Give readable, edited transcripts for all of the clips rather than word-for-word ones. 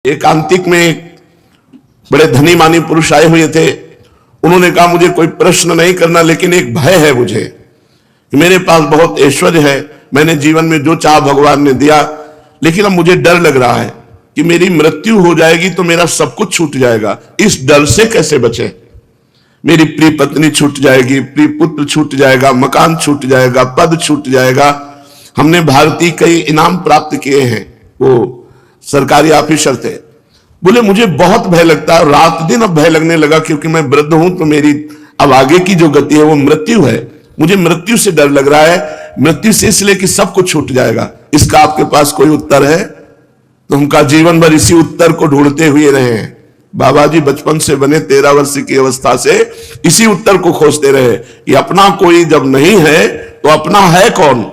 एकांतिक में एक बड़े धनी मानी पुरुष आए हुए थे। उन्होंने कहा मुझे कोई प्रश्न नहीं करना, लेकिन एक भय है मुझे कि मेरे पास बहुत ऐश्वर्य है, मैंने जीवन में जो चाहा भगवान ने दिया, लेकिन अब मुझे डर लग रहा है कि मेरी मृत्यु हो जाएगी तो मेरा सब कुछ छूट जाएगा। इस डर से कैसे बचे? मेरी प्रिय पत्नी छूट जाएगी, प्रिय पुत्र छूट जाएगा, मकान छूट जाएगा, पद छूट जाएगा। हमने भारतीय कई इनाम प्राप्त किए हैं, वो सरकारी ऑफिसर थे। बोले मुझे बहुत भय लगता है, रात दिन अब भय लगने लगा, क्योंकि मैं वृद्ध हूं तो मेरी अब आगे की जो गति है वो मृत्यु है। मुझे मृत्यु से डर लग रहा है, मृत्यु से इसलिए कि सब कुछ छूट जाएगा। इसका आपके पास कोई उत्तर है? तो हम का जीवन भर इसी उत्तर को ढूंढते हुए रहे हैं। बाबा जी बचपन से बने 13 वर्ष की अवस्था से इसी उत्तर को खोजते रहे कि अपना कोई जब नहीं है तो अपना है कौन?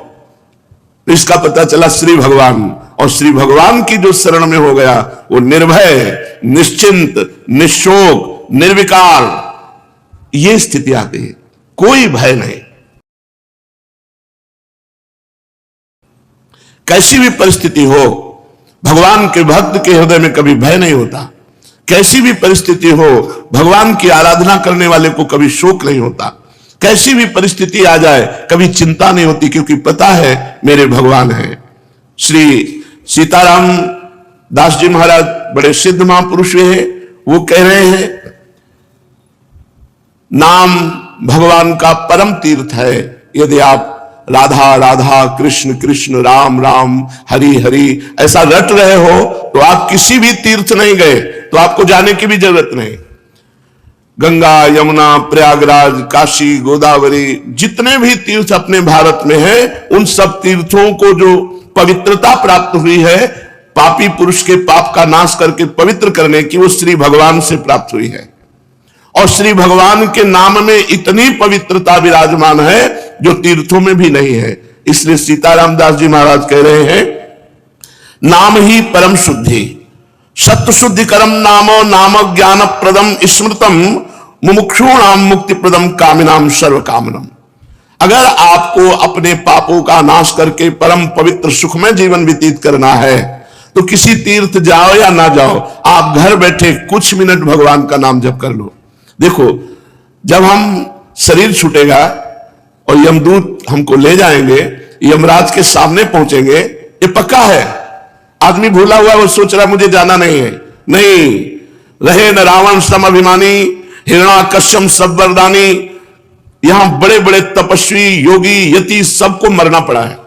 तो इसका पता चला श्री भगवान। और श्री भगवान की जो शरण में हो गया वो निर्भय, निश्चिंत, निशोक, निर्विकार, ये स्थिति आ गई। कोई भय नहीं। कैसी भी परिस्थिति हो, भगवान के भक्त के हृदय में कभी भय नहीं होता। कैसी भी परिस्थिति हो, भगवान की आराधना करने वाले को कभी शोक नहीं होता। कैसी भी परिस्थिति आ जाए कभी चिंता नहीं होती, क्योंकि पता है मेरे भगवान हैं। श्री सीताराम दास जी महाराज बड़े सिद्ध महापुरुष हैं। वो कह रहे हैं नाम भगवान का परम तीर्थ है। यदि आप राधा राधा, कृष्ण कृष्ण, राम राम, हरि हरि ऐसा रट रहे हो तो आप किसी भी तीर्थ नहीं गए, तो आपको जाने की भी जरूरत नहीं। गंगा, यमुना, प्रयागराज, काशी, गोदावरी, जितने भी तीर्थ अपने भारत में हैं, उन सब तीर्थों को जो पवित्रता प्राप्त हुई है, पापी पुरुष के पाप का नाश करके पवित्र करने की, वो श्री भगवान से प्राप्त हुई है। और श्री भगवान के नाम में इतनी पवित्रता विराजमान है जो तीर्थों में भी नहीं है। इसलिए सीताराम दास जी महाराज कह रहे हैं नाम ही परम शुद्धि, सत्य शुद्धि करम नामो नाम ज्ञान प्रदम स्मृतम मुमुक्षूणाम मुक्ति प्रदम कामिनाम सर्व कामनम। अगर आपको अपने पापों का नाश करके परम पवित्र सुखमय जीवन व्यतीत करना है तो किसी तीर्थ जाओ या ना जाओ, आप घर बैठे कुछ मिनट भगवान का नाम जप कर लो। देखो, जब हम शरीर छूटेगा और यमदूत हमको ले जाएंगे, यमराज के सामने पहुंचेंगे, ये पक्का है। आदमी भूला हुआ, वो सोच रहा मुझे जाना नहीं है। नहीं, रहे न रावण सम अभिमानी, हिरण्याकश्यप सब वरदानी। यहां बड़े बड़े तपस्वी, योगी, यति सबको मरना पड़ा है,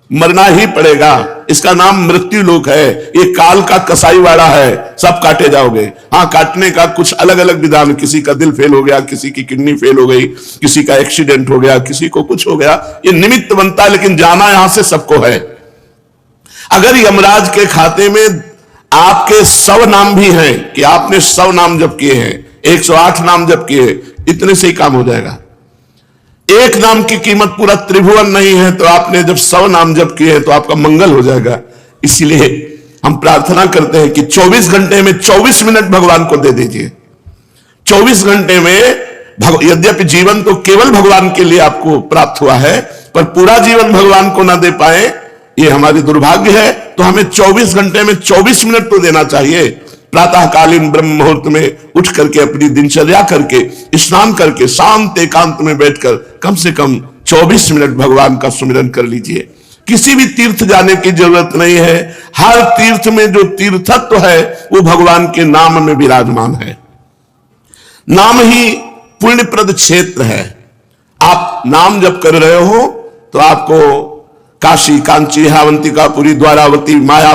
मरना ही पड़ेगा। इसका नाम मृत्यु लोक है। ये काल का कसाईवाड़ा है, सब काटे जाओगे। हाँ, काटने का कुछ अलग अलग विधान, किसी का दिल फेल हो गया, किसी की किडनी फेल हो गई, किसी का एक्सीडेंट हो गया, किसी को कुछ हो गया, ये निमित्त बनता है, लेकिन जाना यहां से सबको है। अगर यमराज के खाते में आपके 100 नाम भी हैं कि आपने 100 नाम जप किए हैं, 108 नाम जप किए, इतने से ही काम हो जाएगा। एक नाम की कीमत पूरा त्रिभुवन नहीं है, तो आपने जब 100 नाम जप किए हैं तो आपका मंगल हो जाएगा। इसलिए हम प्रार्थना करते हैं कि 24 घंटे में 24 मिनट भगवान को दे दीजिए। 24 घंटे में यद्यपि जीवन तो केवल भगवान के लिए आपको प्राप्त हुआ है, पर पूरा जीवन भगवान को ना दे पाए, ये हमारी दुर्भाग्य है। तो हमें 24 घंटे में 24 मिनट तो देना चाहिए। प्रातःकालीन ब्रह्म मुहूर्त में उठ करके, अपनी दिनचर्या करके, स्नान करके, शांत एकांत में बैठकर कम से कम 24 मिनट भगवान का सुमिरन कर लीजिए। किसी भी तीर्थ जाने की जरूरत नहीं है। हर तीर्थ में जो तीर्थत्व है वो भगवान के नाम में विराजमान है। नाम ही पुण्यप्रद क्षेत्र है। आप नाम जप कर रहे हो तो आपको काशी, कांची, अवंतिकापुरी, द्वारावती, माया,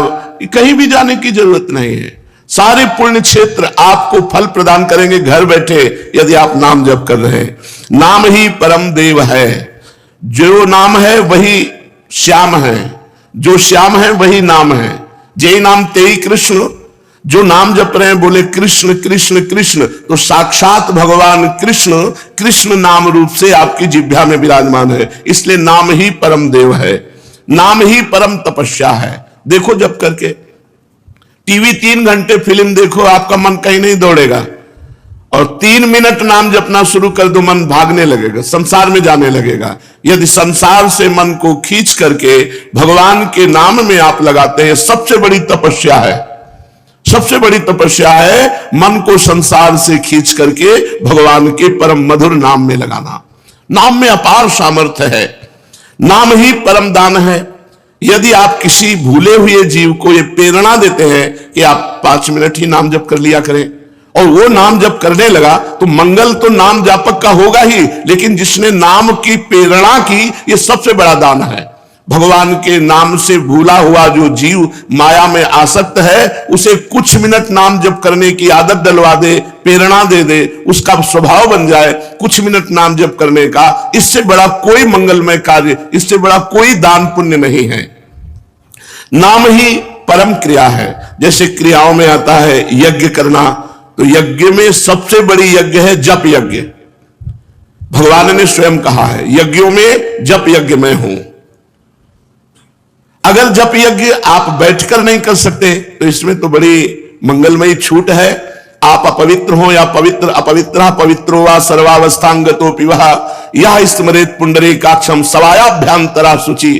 कहीं भी जाने की जरूरत नहीं है। सारे पुण्य क्षेत्र आपको फल प्रदान करेंगे घर बैठे, यदि आप नाम जप कर रहे हैं। नाम ही परम देव है। जो नाम है वही श्याम है, जो श्याम है वही नाम है। जय नाम तेई कृष्ण। जो नाम जप रहे हैं बोले कृष्ण कृष्ण कृष्ण, तो साक्षात भगवान कृष्ण कृष्ण नाम रूप से आपकी जिह्वा में विराजमान है। इसलिए नाम ही परम देव है, नाम ही परम तपस्या है। देखो जप करके, टीवी 3 घंटे फिल्म देखो, आपका मन कहीं नहीं दौड़ेगा। और 3 मिनट नाम जपना शुरू कर दो, मन भागने लगेगा, संसार में जाने लगेगा। यदि संसार से मन को खींच करके भगवान के नाम में आप लगाते हैं, सबसे बड़ी तपस्या है। सबसे बड़ी तपस्या है मन को संसार से खींच करके भगवान के परम मधुर नाम में लगाना। नाम में अपार सामर्थ्य है, नाम ही परम दान है। यदि आप किसी भूले हुए जीव को ये प्रेरणा देते हैं कि आप 5 मिनट ही नाम जप कर लिया करें, और वो नाम जप करने लगा, तो मंगल तो नाम जापक का होगा ही, लेकिन जिसने नाम की प्रेरणा की, ये सबसे बड़ा दान है। भगवान के नाम से भूला हुआ जो जीव माया में आसक्त है, उसे कुछ मिनट नाम जप करने की आदत डलवा दे, प्रेरणा दे दे, उसका स्वभाव बन जाए कुछ मिनट नाम जप करने का। इससे बड़ा कोई मंगलमय कार्य, इससे बड़ा कोई दान पुण्य नहीं है। नाम ही परम क्रिया है। जैसे क्रियाओं में आता है यज्ञ करना, तो यज्ञ में सबसे बड़ी यज्ञ है जप यज्ञ। भगवान ने स्वयं कहा है, यज्ञों में जप यज्ञ मैं हूं। अगर जप यज्ञ आप बैठकर नहीं कर सकते, तो इसमें तो बड़ी मंगलमयी छूट है। आप अपवित्र हो या पवित्र, अपवित्र पवित्रो वा सर्वावस्थांगतो पिवः यह स्मरेत पुंडरीकाक्षम सवायाभ्यांतरा शुचि।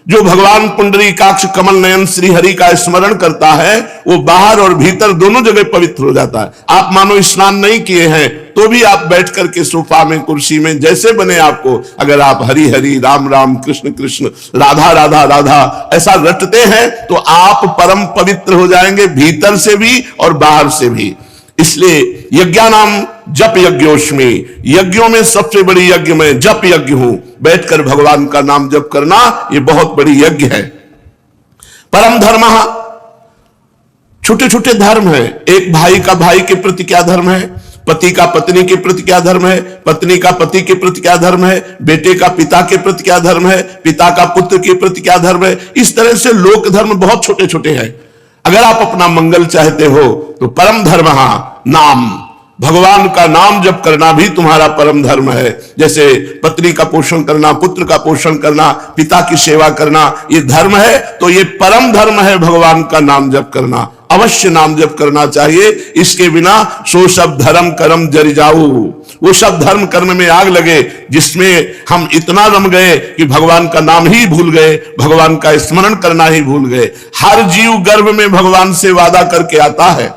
जो भगवान पुंडरीकाक्ष कमल नयन श्री हरि का स्मरण करता है, वो बाहर और भीतर दोनों जगह पवित्र हो जाता है। आप मानो स्नान नहीं किए हैं, तो भी आप बैठ करके सोफा में, कुर्सी में, जैसे बने आपको, अगर आप हरि हरि, राम राम, कृष्ण कृष्ण, राधा राधा राधा ऐसा रटते हैं, तो आप परम पवित्र हो जाएंगे, भीतर से भी और बाहर से भी। इसलिए यज्ञानाम जप यज्ञोस्मि, यज्ञों में सबसे बड़ी यज्ञ में जप यज्ञ हूं। बैठकर भगवान का नाम जप करना, यह बहुत बड़ी यज्ञ है। परम धर्म, छोटे छोटे धर्म है। एक भाई का भाई के प्रति क्या धर्म है, पति का पत्नी के प्रति क्या धर्म है, पत्नी का पति के प्रति क्या धर्म है, बेटे का पिता के प्रति क्या धर्म है, पिता का पुत्र के प्रति क्या धर्म है। इस तरह से लोक धर्म बहुत छोटे छोटे हैं। अगर आप अपना मंगल चाहते हो, तो परम धर्म नाम, भगवान का नाम जप करना भी तुम्हारा परम धर्म है। जैसे पत्नी का पोषण करना, पुत्र का पोषण करना, पिता की सेवा करना, ये धर्म है, तो ये परम धर्म है भगवान का नाम जप करना। अवश्य नाम जप करना चाहिए, इसके बिना सो सब धर्म कर्म जरि जाऊ, वो सब धर्म कर्म में आग लगे जिसमें हम इतना रम गए कि भगवान का नाम ही भूल गए, भगवान का स्मरण करना ही भूल गए। हर जीव गर्भ में भगवान से वादा करके आता है,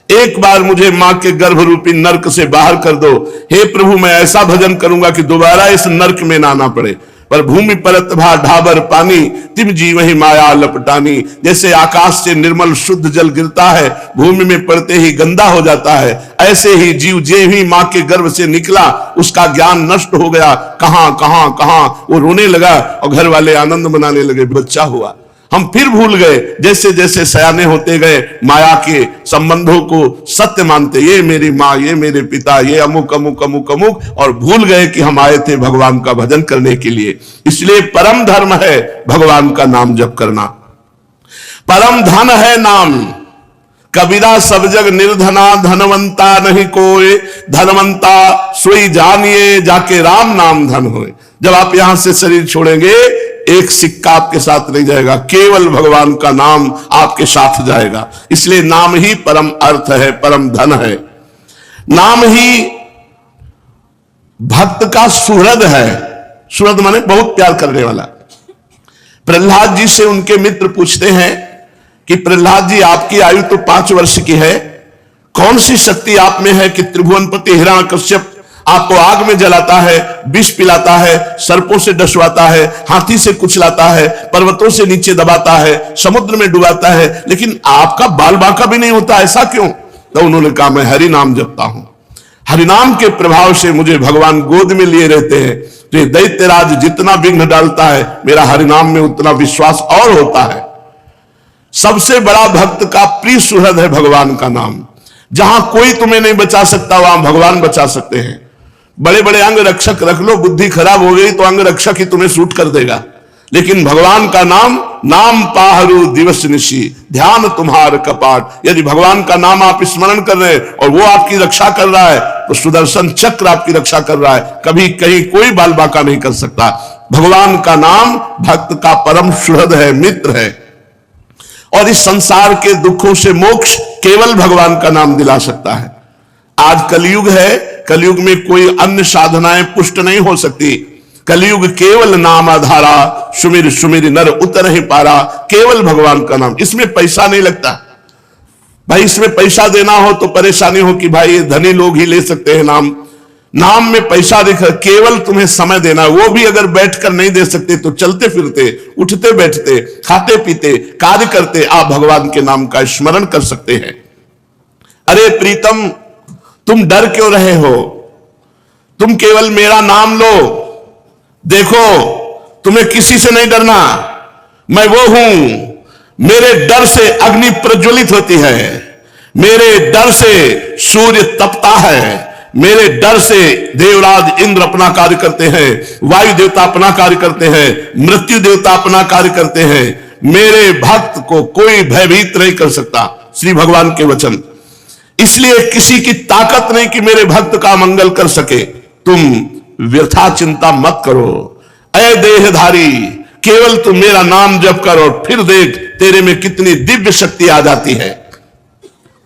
एक बार मुझे मां के गर्भ रूपी नरक से बाहर कर दो, हे प्रभु मैं ऐसा भजन करूंगा कि दोबारा इस नरक में ना आना पड़े। पर भूमि परत भा ढाबर पानी, तिम जीव ही माया लपटानी। जैसे आकाश से निर्मल शुद्ध जल गिरता है, भूमि में पड़ते ही गंदा हो जाता है, ऐसे ही जीव जे ही मां के गर्भ से निकला, उसका ज्ञान नष्ट हो गया। कहां कहां कहां वो रोने लगा और घर वाले आनंद मनाने लगे, बच्चा हुआ। हम फिर भूल गए, जैसे जैसे सयाने होते गए, माया के संबंधों को सत्य मानते, ये मेरी माँ, ये मेरे पिता, ये अमुक अमुक अमुक अमुक, और भूल गए कि हम आए थे भगवान का भजन करने के लिए। इसलिए परम धर्म है भगवान का नाम जप करना। परम धन है नाम, कबीरा सब जग निर्धना, धनवंता नहीं कोई, धनवंता सोई जानिए जाके राम नाम धन होए। जब आप यहां से शरीर छोड़ेंगे, एक सिक्का आपके साथ नहीं जाएगा, केवल भगवान का नाम आपके साथ जाएगा। इसलिए नाम ही परम अर्थ है, परम धन है। नाम ही भक्त का सुहृद है। सुहृद माने बहुत प्यार करने वाला। प्रहलाद जी से उनके मित्र पूछते हैं कि प्रहलाद जी आपकी आयु तो 5 वर्ष की है, कौन सी शक्ति आप में है कि त्रिभुवनपति हिरण्यकश्यप आपको आग में जलाता है, विष पिलाता है, सर्पों से डसवाता है, हाथी से कुचलाता है, पर्वतों से नीचे दबाता है, समुद्र में डुबाता है, लेकिन आपका बाल बांका भी नहीं होता, ऐसा क्यों? तो उन्होंने कहा मैं हरि नाम जपता हूं, हरिनाम के प्रभाव से मुझे भगवान गोद में लिए रहते हैं। तो दैत्यराज जितना विघ्न डालता है, मेरा हरिनाम में उतना विश्वास और होता है। सबसे बड़ा भक्त का प्रिय सुहृद है भगवान का नाम। जहां कोई तुम्हें नहीं बचा सकता, वहां भगवान बचा सकते हैं। बड़े बड़े अंग रक्षक रख लो, बुद्धि खराब हो गई तो अंग रक्षक ही तुम्हें सूट कर देगा, लेकिन भगवान का नाम, नाम पाहरू दिवस निशी, ध्यान तुम्हार कपाट। यदि भगवान का नाम आप स्मरण कर रहे हैं और वो आपकी रक्षा कर रहा है, तो सुदर्शन चक्र आपकी रक्षा कर रहा है, कभी कहीं कोई बाल बांका नहीं कर सकता। भगवान का नाम भक्त का परम सुहृद है, मित्र है, और इस संसार के दुखों से मोक्ष केवल भगवान का नाम दिला सकता है। आज कलयुग है, कलयुग में कोई अन्य साधनाएं पुष्ट नहीं हो सकती। कलयुग केवल नाम आधारा, सुमिर सुमिर नर उतर ही पारा। केवल भगवान का नाम, इसमें पैसा नहीं लगता। भाई इसमें पैसा देना हो तो परेशानी हो कि भाई ये धनी लोग ही ले सकते हैं नाम, नाम में पैसा दिख, केवल तुम्हें समय देना, वो भी अगर बैठकर नहीं दे सकते तो चलते फिरते, उठते बैठते, खाते पीते, कार्य करते आप भगवान के नाम का स्मरण कर सकते हैं। अरे प्रीतम, तुम डर क्यों रहे हो? तुम केवल मेरा नाम लो। देखो, तुम्हें किसी से नहीं डरना, मैं वो हूं। मेरे डर से अग्नि प्रज्वलित होती है, मेरे डर से सूर्य तपता है, मेरे डर से देवराज इंद्र अपना कार्य करते हैं, वायु देवता अपना कार्य करते हैं, मृत्यु देवता अपना कार्य करते हैं। मेरे भक्त को कोई भयभीत नहीं कर सकता, श्री भगवान के वचन। इसलिए किसी की ताकत नहीं कि मेरे भक्त का मंगल कर सके। तुम व्यथा चिंता मत करो। अय देहधारी, केवल तुम मेरा नाम जप करो, फिर देख तेरे में कितनी दिव्य शक्ति आ जाती है।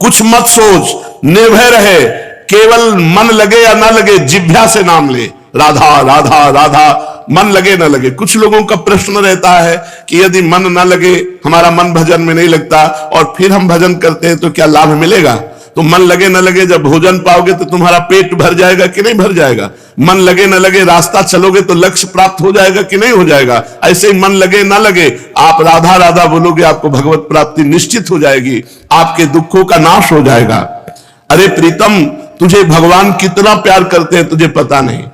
कुछ मत सोच, निर्भय रहे, केवल मन लगे या ना लगे जिह्वा से नाम ले, राधा राधा राधा, मन लगे ना लगे। कुछ लोगों का प्रश्न रहता है कि यदि मन ना लगे, हमारा मन भजन में नहीं लगता और फिर हम भजन करते हैं तो क्या लाभ मिलेगा? तो मन लगे ना लगे, जब भोजन पाओगे तो तुम्हारा पेट भर जाएगा कि नहीं भर जाएगा? मन लगे ना लगे, रास्ता चलोगे तो लक्ष्य प्राप्त हो जाएगा कि नहीं हो जाएगा? ऐसे ही मन लगे ना लगे, आप राधा राधा बोलोगे, आपको भगवत प्राप्ति निश्चित हो जाएगी, आपके दुखों का नाश हो जाएगा। अरे प्रीतम, तुझे भगवान कितना प्यार करते हैं तुझे पता नहीं।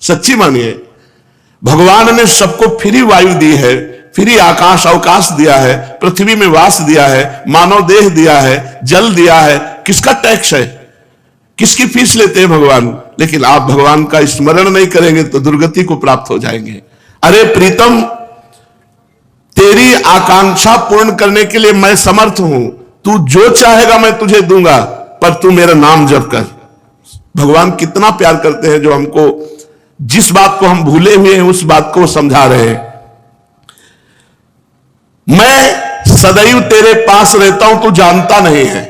सच्ची मानिए, भगवान ने सबको फ्री वायु दी है, फ्री आकाश अवकाश दिया है, पृथ्वी में वास दिया है, मानव देह दिया है, जल दिया है। किसका टैक्स है? किसकी फीस लेते हैं भगवान? लेकिन आप भगवान का स्मरण नहीं करेंगे तो दुर्गति को प्राप्त हो जाएंगे। अरे प्रीतम, तेरी आकांक्षा पूर्ण करने के लिए मैं समर्थ हूं। तू जो चाहेगा मैं तुझे दूंगा, पर तू मेरा नाम जप कर। भगवान कितना प्यार करते हैं, जो हमको जिस बात को हम भूले हुए हैं उस बात को समझा रहे हैं। मैं सदैव तेरे पास रहता हूं, तू जानता नहीं है।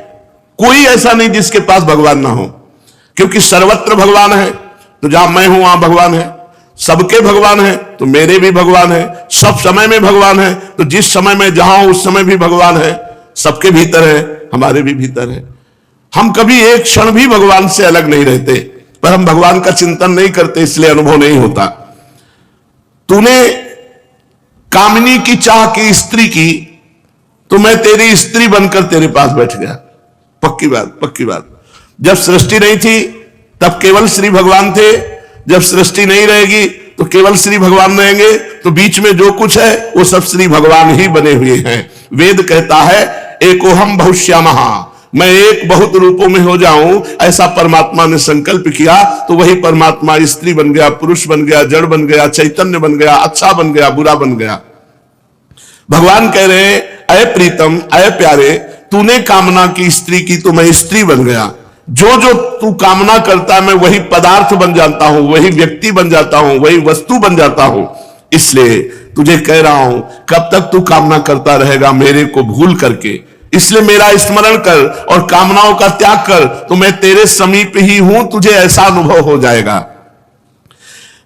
कोई ऐसा नहीं जिसके पास भगवान ना हो, क्योंकि सर्वत्र भगवान है। तो जहां मैं हूं वहां भगवान है, सबके भगवान है तो मेरे भी भगवान है, सब समय में भगवान है। तो जिस समय में जहां हूं उस समय भी भगवान है, सबके भीतर है, हमारे भी भीतर है। हम कभी एक क्षण भी भगवान से अलग नहीं रहते, पर हम भगवान का चिंतन नहीं करते, इसलिए अनुभव नहीं होता। तूने कामिनी की चाह की स्त्री की, तो मैं तेरी स्त्री बनकर तेरे पास बैठ गया। पक्की बात, पक्की बात। जब सृष्टि नहीं थी तब केवल श्री भगवान थे, जब सृष्टि नहीं रहेगी तो केवल श्री भगवान रहेंगे। तो बीच में जो कुछ है वो सब श्री भगवान ही बने हुए हैं। वेद कहता है एकोहम बहुश्यामः, मैं एक बहुत रूपों में हो जाऊं, ऐसा परमात्मा ने संकल्प किया। तो वही परमात्मा स्त्री बन गया, पुरुष बन गया, जड़ बन गया, चैतन्य बन गया, अच्छा बन गया, बुरा बन गया। भगवान कह रहे हैं अय प्रीतम, अय प्यारे, तूने कामना की स्त्री की तो मैं स्त्री बन गया। जो जो तू कामना करता है मैं वही पदार्थ बन जाता हूं, वही व्यक्ति बन जाता हूं, वही वस्तु बन जाता हूं। इसलिए तुझे कह रहा हूं, कब तक तू कामना करता रहेगा मेरे को भूल करके? इसलिए मेरा स्मरण कर और कामनाओं का त्याग कर, तो मैं तेरे समीप ही हूं, तुझे ऐसा अनुभव हो जाएगा।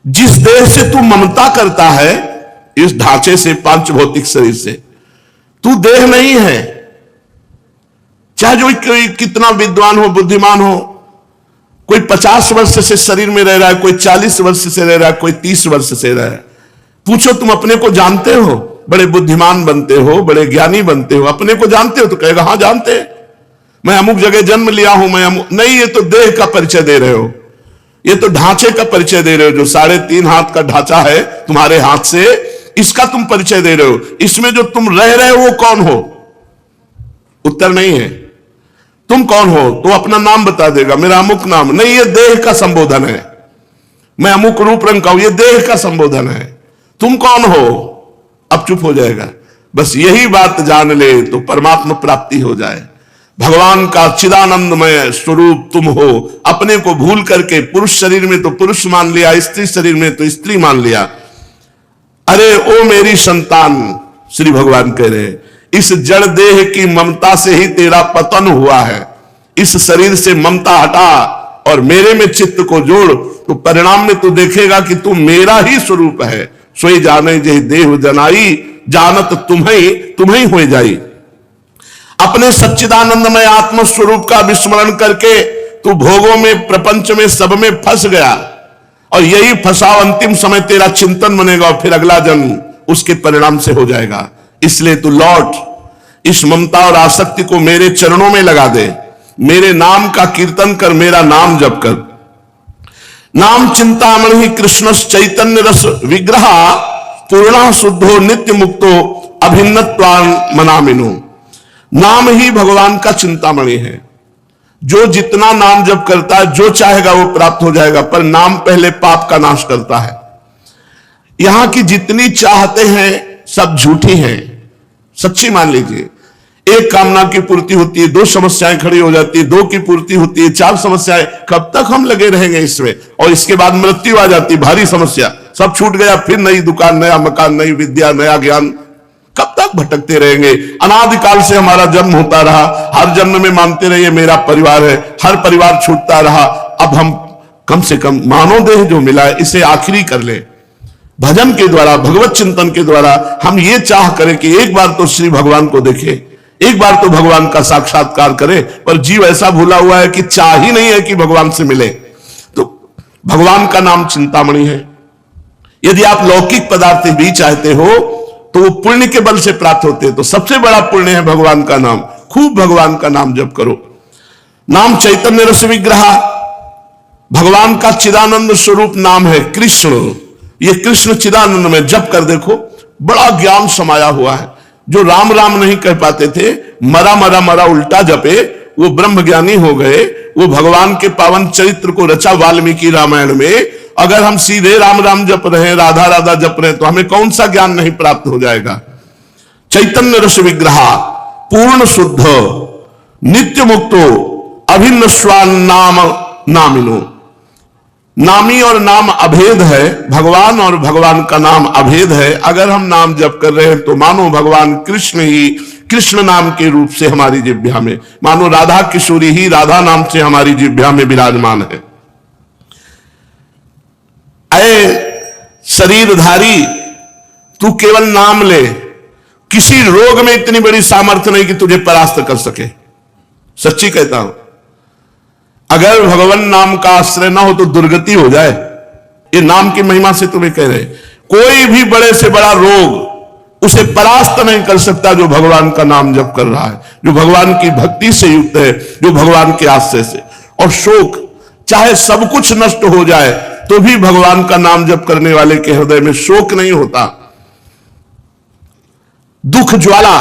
जिस देह से तू ममता करता है, इस ढांचे से, पांच भौतिक शरीर से, तू देह नहीं है। चाहे जो कोई कितना विद्वान हो, बुद्धिमान हो, कोई 50 वर्ष से शरीर में रह रहा है, कोई 40 वर्ष से रह रहा है, कोई 30 वर्ष से रह रहा है। पूछो तुम अपने को जानते हो? बड़े बुद्धिमान बनते हो, बड़े ज्ञानी बनते हो, अपने को जानते हो? तो कहेगा हाँ जानते हैं, मैं अमुक जगह जन्म लिया हूं, मैं अमुक। नहीं, ये तो देह का परिचय दे रहे हो, ये तो ढांचे का परिचय दे रहे हो। जो 3.5 हाथ का ढांचा है तुम्हारे हाथ से, इसका तुम परिचय दे रहे हो। इसमें जो तुम रह रहे हो वो कौन हो? उत्तर नहीं है। तुम कौन हो? तो अपना नाम बता देगा, मेरा अमुक नाम। नहीं, ये देह का संबोधन है। मैं अमुक रूप रंग का हूं, ये देह का संबोधन है। तुम कौन हो? अब चुप हो जाएगा। बस यही बात जान ले तो परमात्मा प्राप्ति हो जाए। भगवान का चिदानंदमय स्वरूप तुम हो। अपने को भूल करके पुरुष शरीर में तो पुरुष मान लिया, स्त्री शरीर में तो स्त्री मान लिया। अरे ओ मेरी संतान, श्री भगवान कह रहे हैं, इस जड़ देह की ममता से ही तेरा पतन हुआ है। इस शरीर से ममता हटा और मेरे में चित्त को जोड़, तो परिणाम में तू देखेगा कि तू मेरा ही स्वरूप है। सोई जाने जे देह जनाई, जानत तुम्हें हो जाई। अब अपने सच्चिदानंदमय आत्म स्वरूप का विस्मरण करके तू भोगों में, प्रपंच में, सब में फंस गया, और यही फंसाव अंतिम समय तेरा चिंतन बनेगा और फिर अगला जन्म उसके परिणाम से हो जाएगा। इसलिए तू लौट, इस ममता और आसक्ति को मेरे चरणों में लगा दे, मेरे नाम का कीर्तन कर, मेरा नाम जप कर। नाम चिंतामणि कृष्ण चैतन्य रस विग्रह पूर्णा शुद्धो नित्य मुक्तो अभिन्नत्वान मनामिनो। नाम ही भगवान का चिंतामणि है। जो जितना नाम जप करता है, जो चाहेगा वो प्राप्त हो जाएगा, पर नाम पहले पाप का नाश करता है। यहां की जितनी चाहते हैं सब झूठी हैं, सच्ची मान लीजिए। एक कामना की पूर्ति होती है, दो समस्याएं खड़ी हो जाती है, दो की पूर्ति होती है, चार समस्याएं। कब तक हम लगे रहेंगे इसमें? और इसके बाद मृत्यु आ जाती, भारी समस्या, सब छूट गया, फिर नई दुकान, नया मकान, नई विद्या, नया ज्ञान। कब तक भटकते रहेंगे? अनादिकाल से हमारा जन्म होता रहा, हर जन्म में मानते रहिए मेरा परिवार है, हर परिवार छूटता रहा। अब हम कम से कम मानव देह जो मिला है इसे आखिरी कर ले। भजन के द्वारा, भगवत चिंतन के द्वारा हम ये चाह करें कि एक बार तो श्री भगवान को देखे, एक बार तो भगवान का साक्षात्कार करे। पर जीव ऐसा भूला हुआ है कि चाह ही नहीं है कि भगवान से मिले। तो भगवान का नाम चिंतामणि है। यदि आप लौकिक पदार्थ भी चाहते हो तो वो पुण्य के बल से प्राप्त होते हैं। तो सबसे बड़ा पुण्य है भगवान का नाम। खूब भगवान का नाम जप करो। नाम चैतन्य रस विग्रह, भगवान का चिदानंद स्वरूप नाम है कृष्ण। ये कृष्ण चिदानंद में जप कर देखो, बड़ा ज्ञान समाया हुआ है। जो राम राम नहीं कह पाते थे, मरा मरा मरा उल्टा जपे, वो ब्रह्म ज्ञानी हो गए। वो भगवान के पावन चरित्र को रचा वाल्मीकि रामायण में। अगर हम सीधे राम राम जप रहे हैं, राधा राधा जप रहे हैं, तो हमें कौन सा ज्ञान नहीं प्राप्त हो जाएगा? चैतन्य रस विग्रह पूर्ण शुद्ध नित्य मुक्तो अभिन्न स्वान नाम नामिनो। नामी और नाम अभेद है, भगवान और भगवान का नाम अभेद है। अगर हम नाम जप कर रहे हैं तो मानो भगवान कृष्ण ही कृष्ण नाम के रूप से हमारी जिह्वा में, मानो राधा किशोरी ही राधा नाम से हमारी जिह्वा में विराजमान है। अरे शरीरधारी, तू केवल नाम ले, किसी रोग में इतनी बड़ी सामर्थ्य नहीं कि तुझे परास्त कर सके। सच्ची कहता हूं, अगर भगवान नाम का आश्रय ना हो तो दुर्गति हो जाए। ये नाम की महिमा से तुम्हें कह रहे, कोई भी बड़े से बड़ा रोग उसे परास्त नहीं कर सकता जो भगवान का नाम जप कर रहा है, जो भगवान की भक्ति से युक्त है, जो भगवान के आश्रय से। और शोक, चाहे सब कुछ नष्ट हो जाए तो भी भगवान का नाम जप करने वाले के हृदय में शोक नहीं होता। दुख ज्वाला,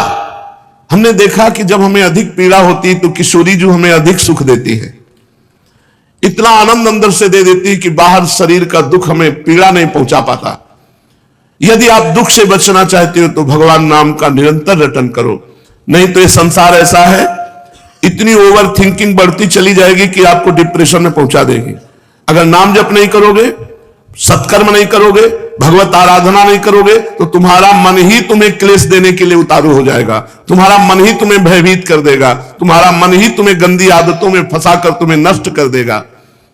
हमने देखा कि जब हमें अधिक पीड़ा होती तो किशोरी जो हमें अधिक सुख देती है, इतना आनंद अंदर से दे देती है कि बाहर शरीर का दुख हमें पीड़ा नहीं पहुंचा पाता। यदि आप दुख से बचना चाहते हो तो भगवान नाम का निरंतर रटन करो, नहीं तो ये संसार ऐसा है, इतनी ओवर थिंकिंग बढ़ती चली जाएगी कि आपको डिप्रेशन में पहुंचा देगी। अगर नाम जप नहीं करोगे, सत्कर्म नहीं करोगे, भगवत आराधना नहीं करोगे, तो तुम्हारा मन ही तुम्हें क्लेश देने के लिए उतारू हो जाएगा। तुम्हारा मन ही तुम्हें भयभीत कर देगा, तुम्हारा मन ही तुम्हें गंदी आदतों में फंसाकर तुम्हें नष्ट कर देगा।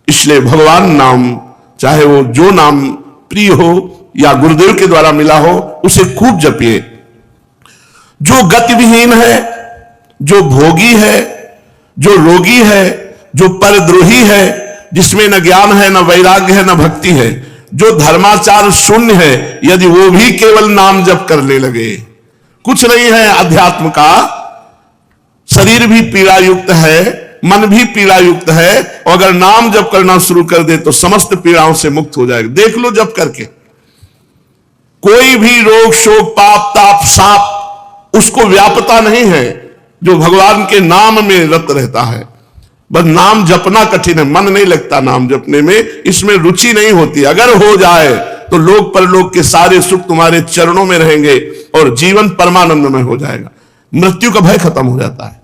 इसलिए भगवान नाम, चाहे वो जो नाम प्रिय हो या गुरुदेव के द्वारा मिला हो, उसे खूब जपिए। जो गतिविहीन है, जो भोगी है, जो रोगी है, जो परद्रोही है, जिसमें न ज्ञान है, न वैराग्य है, न भक्ति है, जो धर्माचार शून्य है, यदि वो भी केवल नाम जप करने लगे, कुछ नहीं है अध्यात्म का, शरीर भी पीड़ा युक्त है, मन भी पीड़ा युक्त है, और अगर नाम जप करना शुरू कर दे तो समस्त पीड़ाओं से मुक्त हो जाएगा। देख लो जप करके, कोई भी रोग, शोक, पाप, ताप, साप उसको व्यापता नहीं है जो भगवान के नाम में रत रहता है। बस नाम जपना कठिन है, मन नहीं लगता नाम जपने में, इसमें रुचि नहीं होती। अगर हो जाए तो लोक परलोक के सारे सुख तुम्हारे चरणों में रहेंगे और जीवन परमानंद में हो जाएगा। मृत्यु का भय खत्म हो जाता है।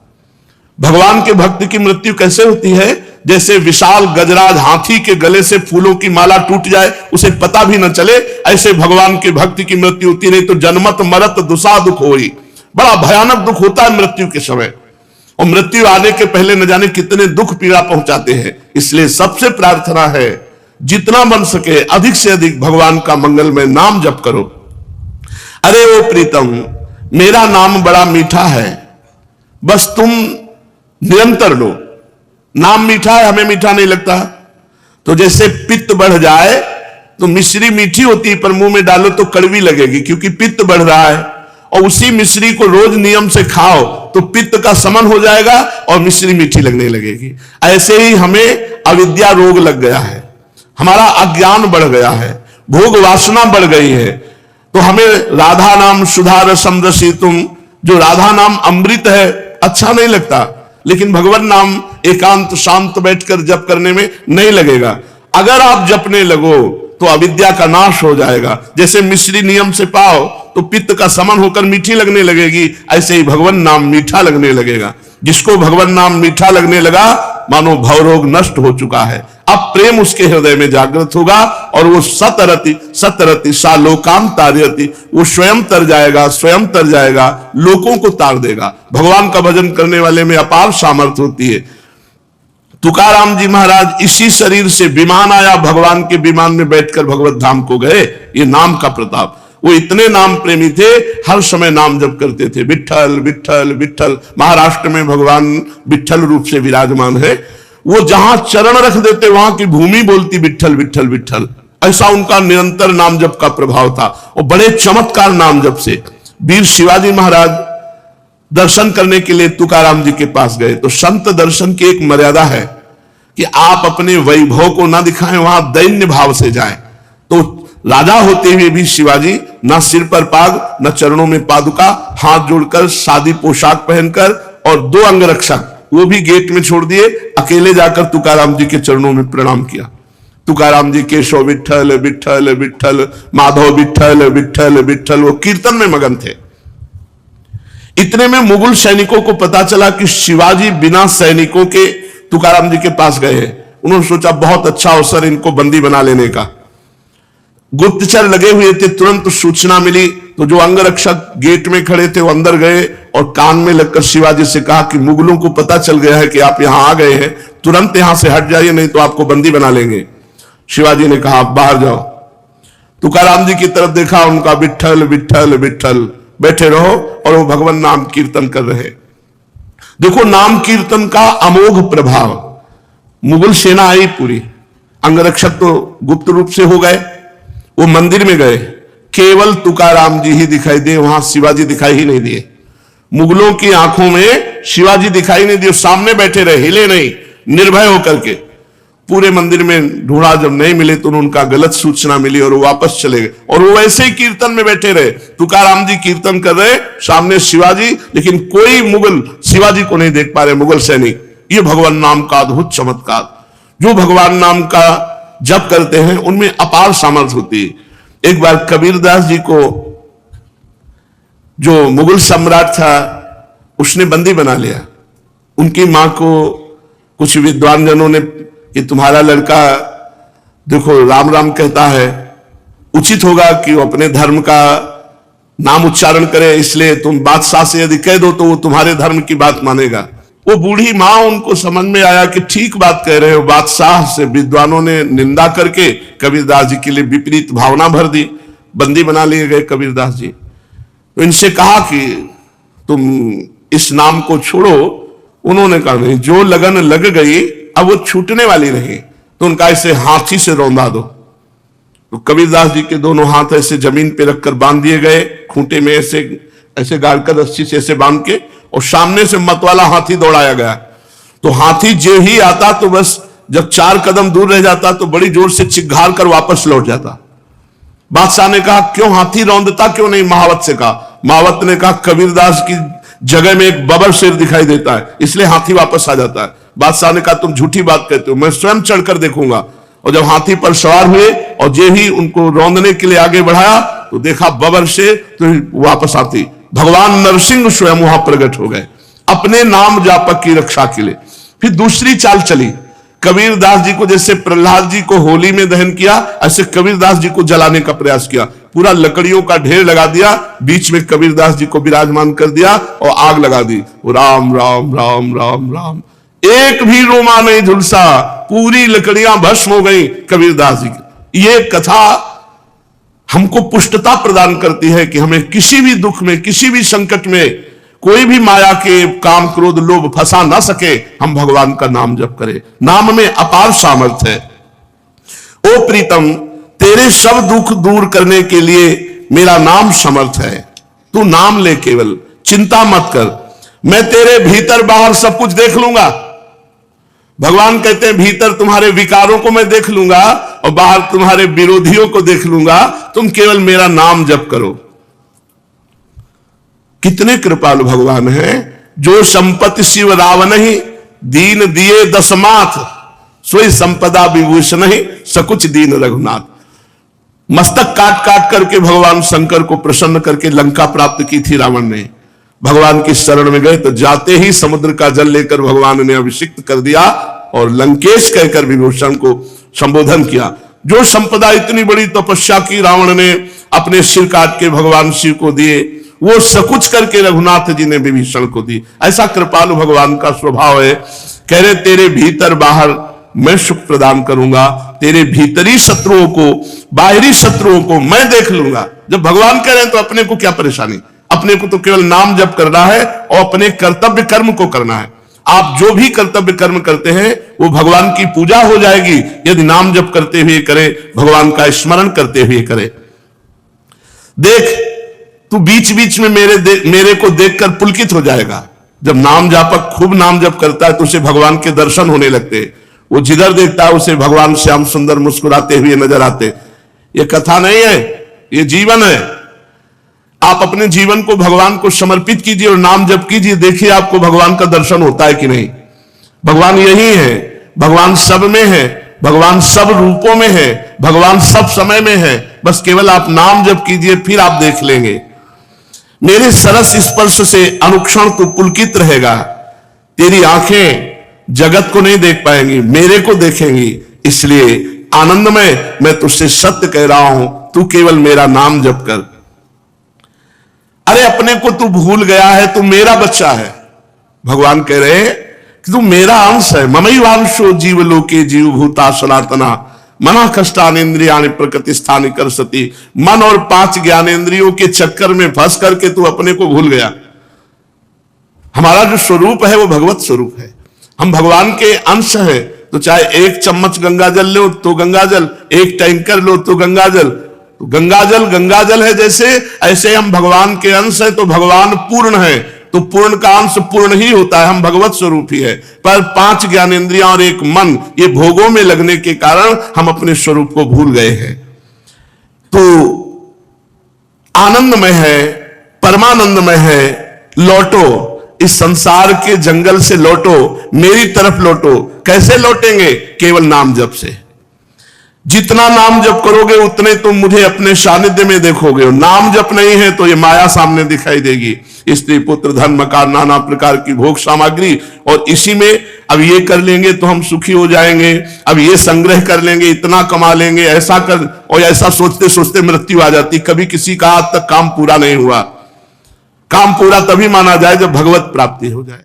भगवान के भक्त की मृत्यु कैसे होती है? जैसे विशाल गजराज हाथी के गले से फूलों की माला टूट जाए, उसे पता भी न चले, ऐसे भगवान के भक्त की मृत्यु होती। नहीं तो जन्मत मरत दुसा दुख होई, बड़ा भयानक दुख होता है मृत्यु के समय, और मृत्यु आने के पहले न जाने कितने दुख पीड़ा पहुंचाते हैं। इसलिए सबसे प्रार्थना है, जितना बन सके अधिक से अधिक भगवान का मंगलमय नाम जप करो। अरे ओ प्रीतम, मेरा नाम बड़ा मीठा है, बस तुम निरंतर लो। नाम मीठा है, हमें मीठा नहीं लगता। तो जैसे पित्त बढ़ जाए तो मिश्री मीठी होती है, पर मुंह में डालो तो कड़वी लगेगी, क्योंकि पित्त बढ़ रहा है। और उसी मिश्री को रोज नियम से खाओ तो पित्त का शमन हो जाएगा और मिश्री मीठी लगने लगेगी। ऐसे ही हमें अविद्या रोग लग गया है, हमारा अज्ञान बढ़ गया है, भोग वासना बढ़ गई है। तो हमें राधा नाम सुधा रसम रसितुम, जो राधा नाम अमृत है, अच्छा नहीं लगता, लेकिन भगवान नाम एकांत शांत बैठकर जप करने में नहीं लगेगा। अगर आप जपने लगो तो अविद्या का नाश हो जाएगा। जैसे मिश्री नियम से पाओ तो पित्त का समन होकर मीठी लगने लगेगी, ऐसे ही भगवान नाम मीठा लगने लगेगा। जिसको भगवान नाम मीठा लगने लगा, मानो भवरोग नष्ट हो चुका है। अब प्रेम उसके हृदय में जागृत होगा और वो सतरति सतरति सा लोकाम तारयति, वो स्वयं तर जाएगा, स्वयं तर जाएगा, लोगों को तार देगा। भगवान का भजन करने वाले में अपार सामर्थ्य होती है। तुकाराम जी महाराज इसी शरीर से विमान आया, भगवान के विमान में बैठकर भगवत धाम को गए। ये नाम का प्रताप। वो इतने नाम प्रेमी थे, हर समय नाम जप करते थे, विठ्ठल विठ्ठल विठ्ठल। महाराष्ट्र में भगवान विठ्ठल रूप से विराजमान है। वो जहां चरण रख देते वहां की भूमि बोलती विठ्ठल विठ्ठल विठ्ठल। ऐसा उनका निरंतर नाम जप का प्रभाव था। और बड़े चमत्कार नाम जप से वीर शिवाजी महाराज दर्शन करने के लिए तुकाराम जी के पास गए। तो संत दर्शन की एक मर्यादा है कि आप अपने वैभव को ना दिखाएं, वहां दैन्य भाव से जाएं। तो राजा होते हुए भी शिवाजी ना सिर पर पाग, ना चरणों में पादुका, हाथ जोड़कर सादी पोशाक पहनकर, और 2 अंगरक्षक वो भी गेट में छोड़ दिए, अकेले जाकर तुकाराम जी के चरणों में प्रणाम किया। तुकाराम जी केशव विठ्ठल विठ्ठल विठ्ठल, माधव विठ्ठल विठ्ठल विठ्ठल, वो कीर्तन में मगन थे। इतने में मुगल सैनिकों को पता चला कि शिवाजी बिना सैनिकों के तुकाराम जी के पास गए हैं। उन्होंने सोचा बहुत अच्छा अवसर इनको बंदी बना लेने का। गुप्तचर लगे हुए थे, तुरंत सूचना मिली तो जो अंगरक्षक गेट में खड़े थे वो अंदर गए और कान में लगकर शिवाजी से कहा कि मुगलों को पता चल गया है कि आप यहां आ गए हैं, तुरंत यहां से हट जाइए, नहीं तो आपको बंदी बना लेंगे। शिवाजी ने कहा आप बाहर जाओ। तुकाराम जी की तरफ देखा, उनका विठ्ठल विठ्ठल विठ्ठल, बैठे रहो, और वो भगवान नाम कीर्तन कर रहे। देखो नाम कीर्तन का अमोघ प्रभाव। मुगल सेना आई पूरी, अंगरक्षक तो गुप्त रूप से हो गए, वो मंदिर में गए, केवल तुकाराम जी ही दिखाई दिए, वहां शिवाजी दिखाई ही नहीं दिए। मुगलों की आंखों में शिवाजी दिखाई नहीं दिए, सामने बैठे रहे, हिले नहीं, निर्भय होकर के। पूरे मंदिर में ढूंढा, जब नहीं मिले तो उनका गलत सूचना मिली और वो वापस चले गए। और वो वैसे ही कीर्तन में बैठे रहे, तुकाराम जी कीर्तन कर रहे, सामने शिवाजी, लेकिन कोई मुगल शिवाजी को नहीं देख पा रहे, मुगल सैनिक। ये भगवान नाम का अद्भुत चमत्कार। जो भगवान नाम का जप करते हैं उनमें अपार सामर्थ्य होती है। एक बार कबीरदास जी को जो मुगल सम्राट था उसने बंदी बना लिया। उनकी मां को कुछ विद्वान जनों ने कि तुम्हारा लड़का देखो राम राम कहता है, उचित होगा कि वो अपने धर्म का नाम उच्चारण करे, इसलिए तुम बादशाह से यदि कह दो तो वो तुम्हारे धर्म की बात मानेगा। वो बूढ़ी मां, उनको समझ में आया कि ठीक बात कह रहे हो। बादशाह से विद्वानों ने निंदा करके कबीरदास जी के लिए विपरीत भावना भर दी, बंदी बना लिए गए कबीरदास जी। तो इनसे कहा कि तुम इस नाम को छोड़ो। उन्होंने कहा नहीं, जो लगन लग गई अब वो छूटने वाली नहीं, तो उनका ऐसे हाथी से रौंदा दो। तो कबीरदास जी के दोनों हाथ ऐसे जमीन पे रखकर बांध दिए गए, खूंटे में ऐसे ऐसे गाड़कर रस्सी से ऐसे बांध के, और सामने से मतवाला हाथी दौड़ाया गया। तो हाथी जो ही आता तो बस जब 4 कदम दूर रह जाता तो बड़ी जोर से चिघार कर वापस लौट जाता। बादशाह ने कहा क्यों हाथी रौंदता क्यों नहीं? महावत से कहा। महावत ने कहा कबीरदास की जगह में एक बबर शेर दिखाई देता है, इसलिए हाथी वापस आ जाता है। बादशाह ने कहा तुम झूठी बात कहते हो, मैं स्वयं चढ़कर देखूंगा। और जब हाथी पर सवार हुए और जे ही उनको रौंदने के लिए आगे बढ़ाया तो देखा बबर शेर, तो वापस आती भगवान नरसिंह स्वयं वहां प्रकट हो गए अपने नाम जापक की रक्षा के लिए। फिर दूसरी चाल चली, कबीरदास जी को जैसे प्रहलाद जी को होली में दहन किया, ऐसे कबीरदास जी को जलाने का प्रयास किया। पूरा लकड़ियों का ढेर लगा दिया, बीच में कबीरदास जी को विराजमान कर दिया और आग लगा दी। राम राम राम राम राम, एक भी रोमा नहीं झुलसा, पूरी लकड़ियां भस्म हो गई कबीरदास जी की। ये कथा हमको पुष्टता प्रदान करती है कि हमें किसी भी दुख में, किसी भी संकट में कोई भी माया के काम क्रोध लोभ फंसा ना सके, हम भगवान का नाम जप करें। नाम में अपार सामर्थ्य है। ओ प्रीतम, तेरे सब दुख दूर करने के लिए मेरा नाम समर्थ है। तू नाम ले, केवल चिंता मत कर, मैं तेरे भीतर बाहर सब कुछ देख लूंगा। भगवान कहते हैं भीतर तुम्हारे विकारों को मैं देख लूंगा और बाहर तुम्हारे विरोधियों को देख लूंगा, तुम केवल मेरा नाम जप करो। कितने कृपालु भगवान हैं। जो संपत्ति शिव रावण ही दीन दिए दसमाथ, सोई संपदा विभूषण ही सकुच दीन रघुनाथ। मस्तक काट काट करके भगवान शंकर को प्रसन्न करके लंका प्राप्त की थी रावण ने। भगवान की शरण में गए तो जाते ही समुद्र का जल लेकर भगवान ने अभिषिक्त कर दिया और लंकेश कहकर विभूषण को संबोधन किया। जो संपदा इतनी बड़ी तपस्या की रावण ने अपने सिर काट के भगवान शिव को दिए, वो सकुच करके रघुनाथ जी ने विभीषण को दी। ऐसा कृपालु भगवान का स्वभाव है। कह रहे तेरे भीतर बाहर मैं सुख प्रदान करूंगा, तेरे भीतरी शत्रुओं को बाहरी शत्रुओं को मैं देख लूंगा। जब भगवान कह रहे हैं तो अपने को क्या परेशानी, अपने को तो केवल नाम जप करना है और अपने कर्तव्य कर्म को करना है। आप जो भी कर्तव्य कर्म करते हैं वो भगवान की पूजा हो जाएगी यदि नाम जप करते हुए करें, भगवान का स्मरण करते हुए करें। देख तू बीच बीच में मेरे को देखकर पुलकित हो जाएगा। जब नाम जापक खूब नाम जप करता है तो उसे भगवान के दर्शन होने लगते हैं। वो जिधर देखता है उसे भगवान श्याम सुंदर मुस्कुराते हुए नजर आते। ये कथा नहीं है, ये जीवन है। आप अपने जीवन को भगवान को समर्पित कीजिए और नाम जप कीजिए, देखिए आपको भगवान का दर्शन होता है कि नहीं। भगवान यही है, भगवान सब में है, भगवान सब रूपों में है, भगवान सब समय में है। बस केवल आप नाम जप कीजिए, फिर आप देख लेंगे। मेरे सरस स्पर्श से अनुक्षण तू पुलकित रहेगा। तेरी आंखें जगत को नहीं देख पाएंगी, मेरे को देखेंगी। इसलिए आनंदमय मैं तुझसे सत्य कह रहा हूं, तू केवल मेरा नाम जप कर। अरे अपने को तू भूल गया है, तू मेरा बच्चा है। भगवान कह रहे हैं कि तू मेरा अंश है। ममैवांशो जीवलोके जीव भूता सनातना मना कष्टानेन्द्रियाणि प्रकृति स्थानि कर सती। मन और 5 ज्ञानेन्द्रियों के चक्कर में फंस करके तू अपने को भूल गया। हमारा जो स्वरूप है वो भगवत स्वरूप है। हम भगवान के अंश हैं। तो चाहे 1 चम्मच गंगा जल लो तो गंगा जल, 1 टैंकर लो तो गंगा जल। तो गंगा जल है जैसे, ऐसे हम भगवान के अंश है। तो भगवान पूर्ण है, तो पूर्ण का अंश पूर्ण ही होता है। हम भगवत स्वरूप ही है। पर 5 ज्ञानेंद्रियां और 1 मन, ये भोगों में लगने के कारण हम अपने स्वरूप को भूल गए हैं। तो आनंदमय है, परमानंदमय है। लौटो, इस संसार के जंगल से लौटो, मेरी तरफ लौटो। कैसे लौटेंगे? केवल नाम जप से। जितना नाम जप करोगे उतने तुम मुझे अपने सानिध्य में देखोगे। नाम जप नहीं है तो ये माया सामने दिखाई देगी। स्त्री पुत्र धन मकान नाना प्रकार की भोग सामग्री, और इसी में अब ये कर लेंगे तो हम सुखी हो जाएंगे, अब ये संग्रह कर लेंगे, इतना कमा लेंगे, ऐसा कर, और ऐसा सोचते सोचते मृत्यु आ जाती। कभी किसी का आज तक काम पूरा नहीं हुआ। काम पूरा तभी माना जाए जब भगवत प्राप्ति हो जाए।